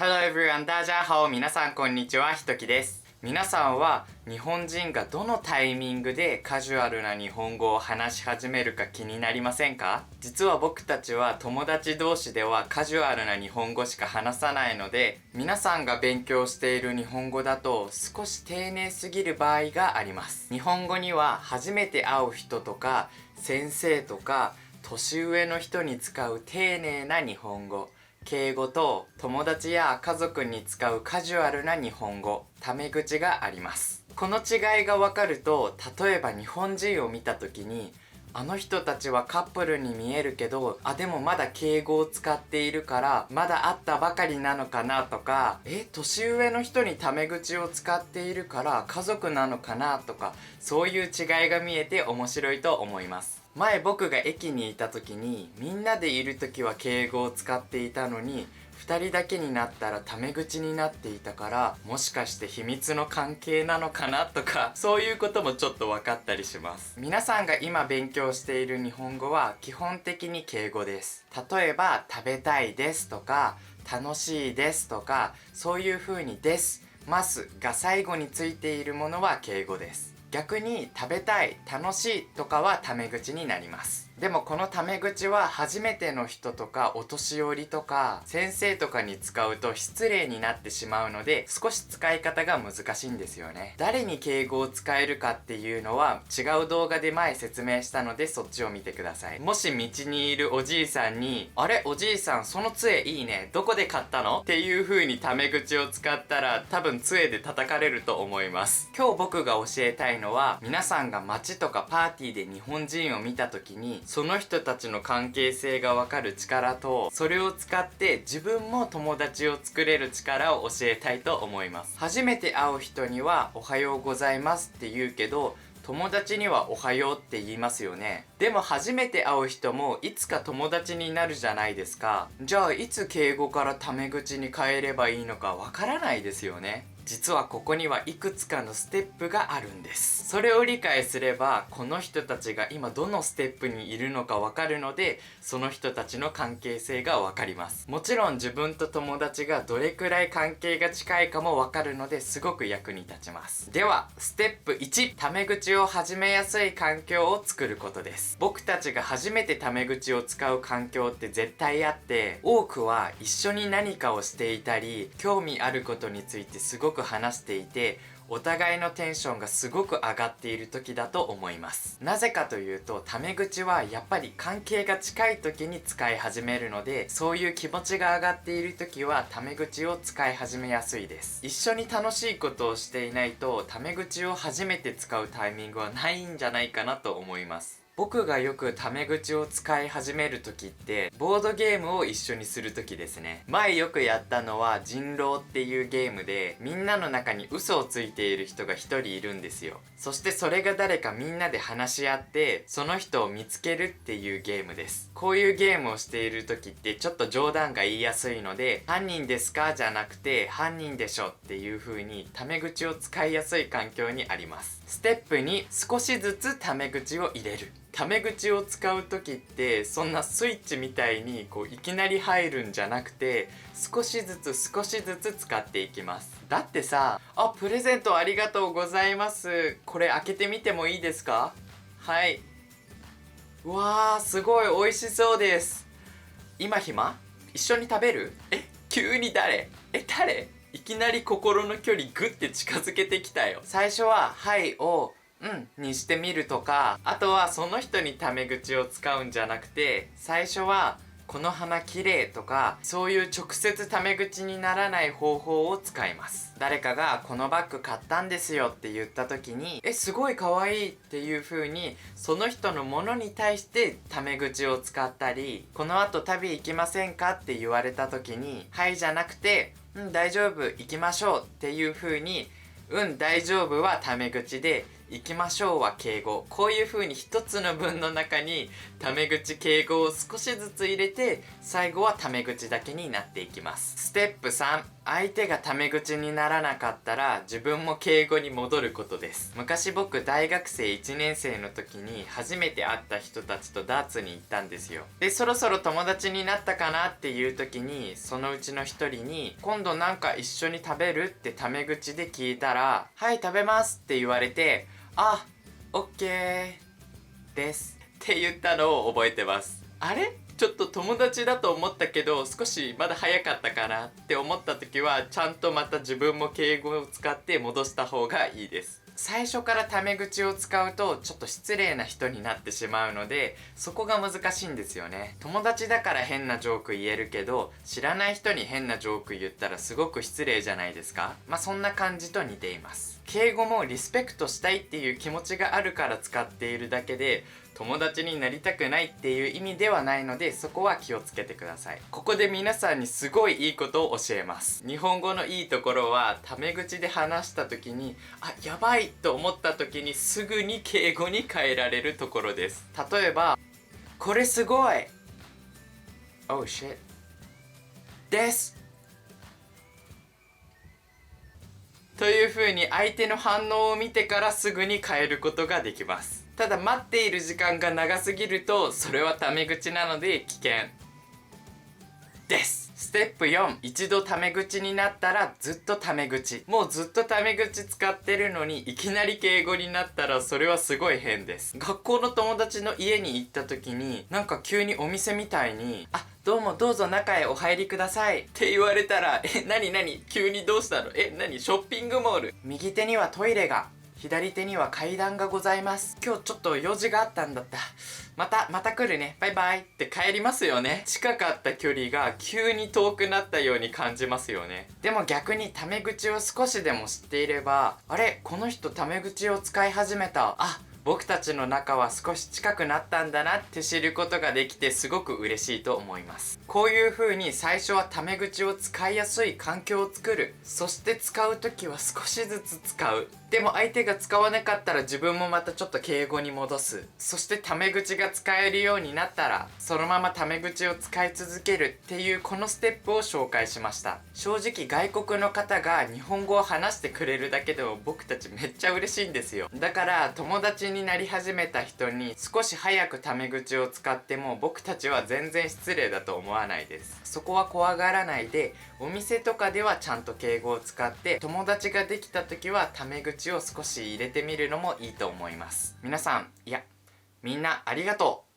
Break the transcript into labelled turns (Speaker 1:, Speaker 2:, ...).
Speaker 1: Hello everyone! 大家好！皆さんこんにちは、ひときです。皆さんは日本人がどのタイミングでカジュアルな日本語を話し始めるか気になりませんか？実は僕たちは友達同士ではカジュアルな日本語しか話さないので、皆さんが勉強している日本語だと少し丁寧すぎる場合があります。日本語には初めて会う人とか先生とか年上の人に使う丁寧な日本語、敬語と友達や家族に使うカジュアルな日本語、タメ口があります。この違いがわかると、例えば日本人を見た時に、あの人たちはカップルに見えるけど、でもまだ敬語を使っているから、まだ会ったばかりなのかなとか、年上の人にタメ口を使っているから家族なのかなとか、そういう違いが見えて面白いと思います。前僕が駅にいた時に、みんなでいる時は敬語を使っていたのに、2人だけになったらタメ口になっていたから、もしかして秘密の関係なのかなとか、そういうこともちょっと分かったりします。皆さんが今勉強している日本語は基本的に敬語です。例えば食べたいですとか楽しいですとか、そういう風にですますが最後についているものは敬語です。逆に食べたい、楽しいとかはタメ口になります。でもこのタメ口は初めての人とかお年寄りとか先生とかに使うと失礼になってしまうので、少し使い方が難しいんですよね。誰に敬語を使えるかっていうのは違う動画で前説明したので、そっちを見てください。もし道にいるおじいさんに、あれおじいさんその杖いいね、どこで買ったのっていう風にタメ口を使ったら、多分杖で叩かれると思います。今日僕が教えたいのは、皆さんが街とかパーティーで日本人を見た時に、その人たちの関係性がわかる力と、それを使って自分も友達を作れる力を教えたいと思います。初めて会う人にはおはようございますって言うけど、友達にはおはようって言いますよね。でも初めて会う人もいつか友達になるじゃないですか。じゃあいつ敬語からタメ口に変えればいいのかわからないですよね。実はここにはいくつかのステップがあるんです。それを理解すれば、この人たちが今どのステップにいるのかわかるので、その人たちの関係性がわかります。もちろん自分と友達がどれくらい関係が近いかもわかるので、すごく役に立ちます。では、ステップ1、タメ口を始めやすい環境を作ることです。僕たちが初めてタメ口を使う環境って絶対あって、多くは一緒に何かをしていたり、興味あることについてすごく話していて、お互いのテンションがすごく上がっている時だと思います。なぜかというと、タメ口はやっぱり関係が近い時に使い始めるので、そういう気持ちが上がっている時はタメ口を使い始めやすいです。一緒に楽しいことをしていないと、タメ口を初めて使うタイミングはないんじゃないかなと思います。僕がよくタメ口を使い始める時って、ボードゲームを一緒にする時ですね。前よくやったのは人狼っていうゲームで、みんなの中に嘘をついている人が一人いるんですよ。そしてそれが誰かみんなで話し合って、その人を見つけるっていうゲームです。こういうゲームをしている時ってちょっと冗談が言いやすいので、犯人ですかじゃなくて犯人でしょっていう風にタメ口を使いやすい環境にあります。ステップ2、少しずつタメ口を入れる。タメ口を使う時ってそんなスイッチみたいにいきなり入るんじゃなくて、少しずつ少しずつ使っていきます。だってさ、プレゼントありがとうございます、これ開けてみてもいいですか？はい。うわー、すごい美味しそうです。今暇？一緒に食べる？急に誰？誰？いきなり心の距離グッて近づけてきたよ。最初ははいをにしてみるとか、あとはその人にタメ口を使うんじゃなくて、最初はこの花綺麗とか、そういう直接タメ口にならない方法を使います。誰かがこのバッグ買ったんですよって言った時に、すごい可愛いっていう風に、その人のものに対してタメ口を使ったり、この後旅行きませんかって言われた時に、はいじゃなくて、大丈夫行きましょうっていう風に、大丈夫はタメ口で、行きましょうは敬語。こういう風に一つの文の中にタメ口敬語を少しずつ入れて、最後はタメ口だけになっていきます。ステップ3、相手がタメ口にならなかったら自分も敬語に戻ることです。昔僕大学生1年生の時に初めて会った人たちとダーツに行ったんですよ。でそろそろ友達になったかなっていう時に、そのうちの一人に今度なんか一緒に食べるってタメ口で聞いたら、はい食べますって言われて、あ、オッケーですって言ったのを覚えてます。あれちょっと友達だと思ったけど少しまだ早かったかなって思った時は、ちゃんとまた自分も敬語を使って戻した方がいいです。最初からタメ口を使うとちょっと失礼な人になってしまうので、そこが難しいんですよね。友達だから変なジョーク言えるけど、知らない人に変なジョーク言ったらすごく失礼じゃないですか。そんな感じと似ています。敬語もリスペクトしたいっていう気持ちがあるから使っているだけで、友達になりたくないっていう意味ではないので、そこは気をつけてください。ここで皆さんにすごいいいことを教えます。日本語のいいところは、タメ口で話した時にやばいと思った時にすぐに敬語に変えられるところです。例えば、これすごい Oh shit ですという風に相手の反応を見てからすぐに変えることができます。ただ待っている時間が長すぎると、それはタメ口なので危険です。ステップ4、一度タメ口になったらずっとタメ口。もうずっとタメ口使ってるのにいきなり敬語になったら、それはすごい変です。学校の友達の家に行った時に、なんか急にお店みたいにどうもどうぞ中へお入りくださいって言われたら、何急にどうしたの、何ショッピングモール、右手にはトイレが、左手には階段がございます。今日ちょっと用事があったんだった。また来るね。バイバイって帰りますよね。近かった距離が急に遠くなったように感じますよね。でも逆にタメ口を少しでも知っていれば、あれこの人タメ口を使い始めた。僕たちの仲は少し近くなったんだなって知ることができて、すごく嬉しいと思います。こういう風に最初はタメ口を使いやすい環境を作る。そして使う時は少しずつ使う。でも相手が使わなかったら自分もまたちょっと敬語に戻す。そしてタメ口が使えるようになったらそのままタメ口を使い続けるっていう、このステップを紹介しました。正直外国の方が日本語を話してくれるだけでも僕たちめっちゃ嬉しいんですよ。だから友達になり始めた人に少し早くタメ口を使っても僕たちは全然失礼だと思わないです。そこは怖がらないで、お店とかではちゃんと敬語を使って、友達ができた時はタメ口を少し入れてみるのもいいと思います。皆さん、みんなありがとう。